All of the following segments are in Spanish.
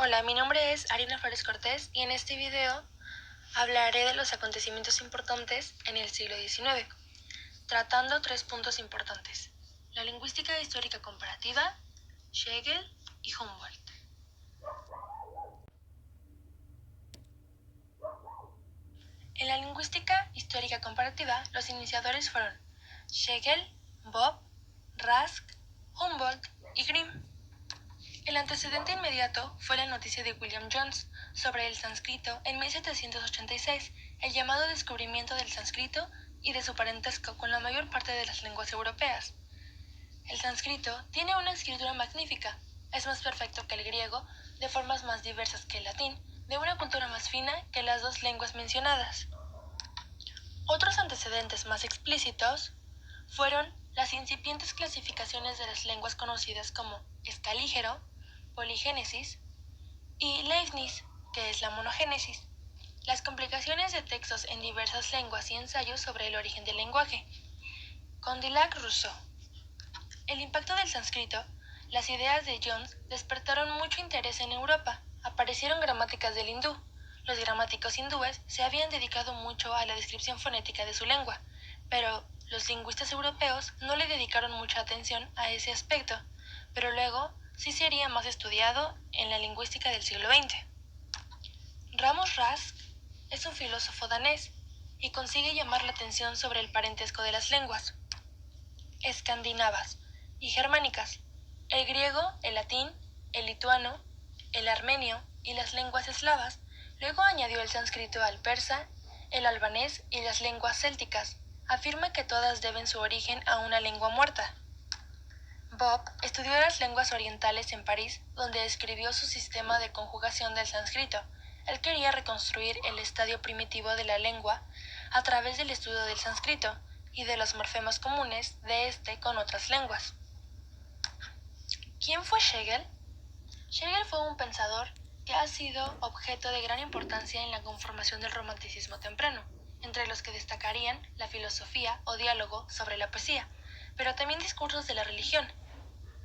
Hola, mi nombre es Ariana Flores Cortés y en este video hablaré de los acontecimientos importantes en el siglo XIX, tratando tres puntos importantes: la lingüística histórica comparativa, Schlegel y Humboldt. En la lingüística histórica comparativa, los iniciadores fueron Schlegel, Bopp, Rask, Humboldt y Grimm. El antecedente inmediato fue la noticia de William Jones sobre el sánscrito en 1786, el llamado descubrimiento del sánscrito y de su parentesco con la mayor parte de las lenguas europeas. El sánscrito tiene una escritura magnífica, es más perfecto que el griego, de formas más diversas que el latín, de una cultura más fina que las dos lenguas mencionadas. Otros antecedentes más explícitos fueron las incipientes clasificaciones de las lenguas conocidas como escalígero, poligénesis, y Leibniz, que es la monogénesis, las complicaciones de textos en diversas lenguas y ensayos sobre el origen del lenguaje. Condillac-Rousseau. El impacto del sánscrito, las ideas de Jones despertaron mucho interés en Europa. Aparecieron gramáticas del hindú. Los gramáticos hindúes se habían dedicado mucho a la descripción fonética de su lengua, pero los lingüistas europeos no le dedicaron mucha atención a ese aspecto, pero luego sí sería más estudiado en la lingüística del siglo XX. Ramus Rask es un filósofo danés y consigue llamar la atención sobre el parentesco de las lenguas escandinavas y germánicas, el griego, el latín, el lituano, el armenio y las lenguas eslavas. Luego añadió el sánscrito al persa, el albanés y las lenguas célticas. Afirma que todas deben su origen a una lengua muerta. Bopp estudió las lenguas orientales en París, donde escribió su sistema de conjugación del sánscrito. Él quería reconstruir el estadio primitivo de la lengua a través del estudio del sánscrito y de los morfemas comunes de este con otras lenguas. ¿Quién fue Schlegel? Schlegel fue un pensador que ha sido objeto de gran importancia en la conformación del romanticismo temprano, entre los que destacarían la filosofía o diálogo sobre la poesía, pero también discursos de la religión,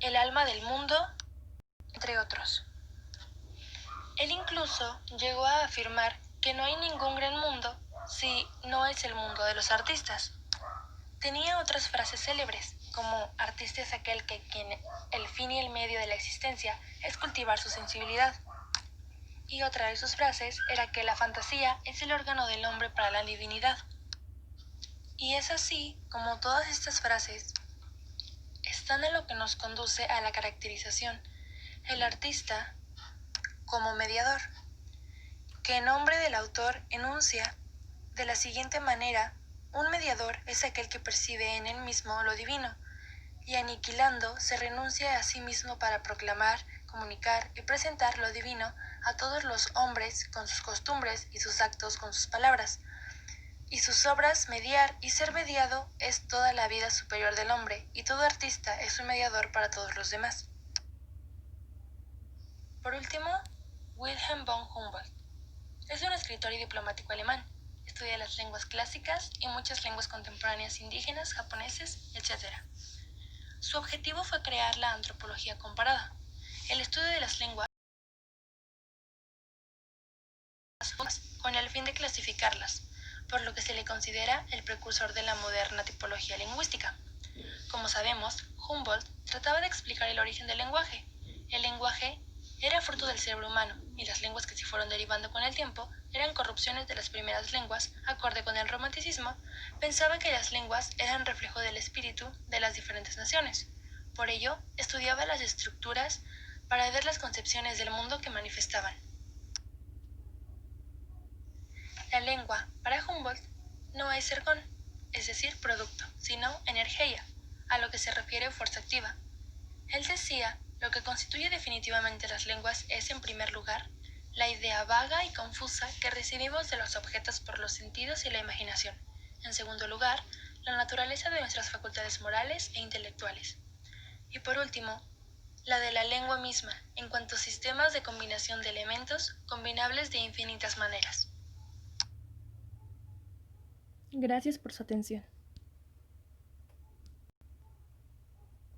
el alma del mundo, entre otros. Él incluso llegó a afirmar que no hay ningún gran mundo si no es el mundo de los artistas. Tenía otras frases célebres, como artista es aquel que quien el fin y el medio de la existencia es cultivar su sensibilidad. Y otra de sus frases era que la fantasía es el órgano del hombre para la divinidad. Y es así como todas estas frases están en lo que nos conduce a la caracterización, el artista como mediador, que en nombre del autor enuncia de la siguiente manera: un mediador es aquel que percibe en él mismo lo divino, y aniquilando se renuncia a sí mismo para proclamar, comunicar y presentar lo divino a todos los hombres con sus costumbres y sus actos con sus palabras, y sus obras mediar y ser mediado es toda la vida superior del hombre, y todo artista es un mediador para todos los demás. Por último, Wilhelm von Humboldt. Es un escritor y diplomático alemán. Estudia las lenguas clásicas y muchas lenguas contemporáneas indígenas, japoneses, etc. Su objetivo fue crear la antropología comparada, el estudio de las lenguas con el fin de clasificarlas, por lo que se le considera el precursor de la moderna tipología lingüística. Como sabemos, Humboldt trataba de explicar el origen del lenguaje. El lenguaje era fruto del cerebro humano, y las lenguas que se fueron derivando con el tiempo eran corrupciones de las primeras lenguas. Acorde con el romanticismo, pensaba que las lenguas eran reflejo del espíritu de las diferentes naciones. Por ello, estudiaba las estructuras para ver las concepciones del mundo que manifestaban. La lengua, para Humboldt, no es ergón, es decir, producto, sino energía, a lo que se refiere fuerza activa. Él decía: lo que constituye definitivamente las lenguas es, en primer lugar, la idea vaga y confusa que recibimos de los objetos por los sentidos y la imaginación. En segundo lugar, la naturaleza de nuestras facultades morales e intelectuales. Y por último, la de la lengua misma, en cuanto a sistemas de combinación de elementos combinables de infinitas maneras. Gracias por su atención.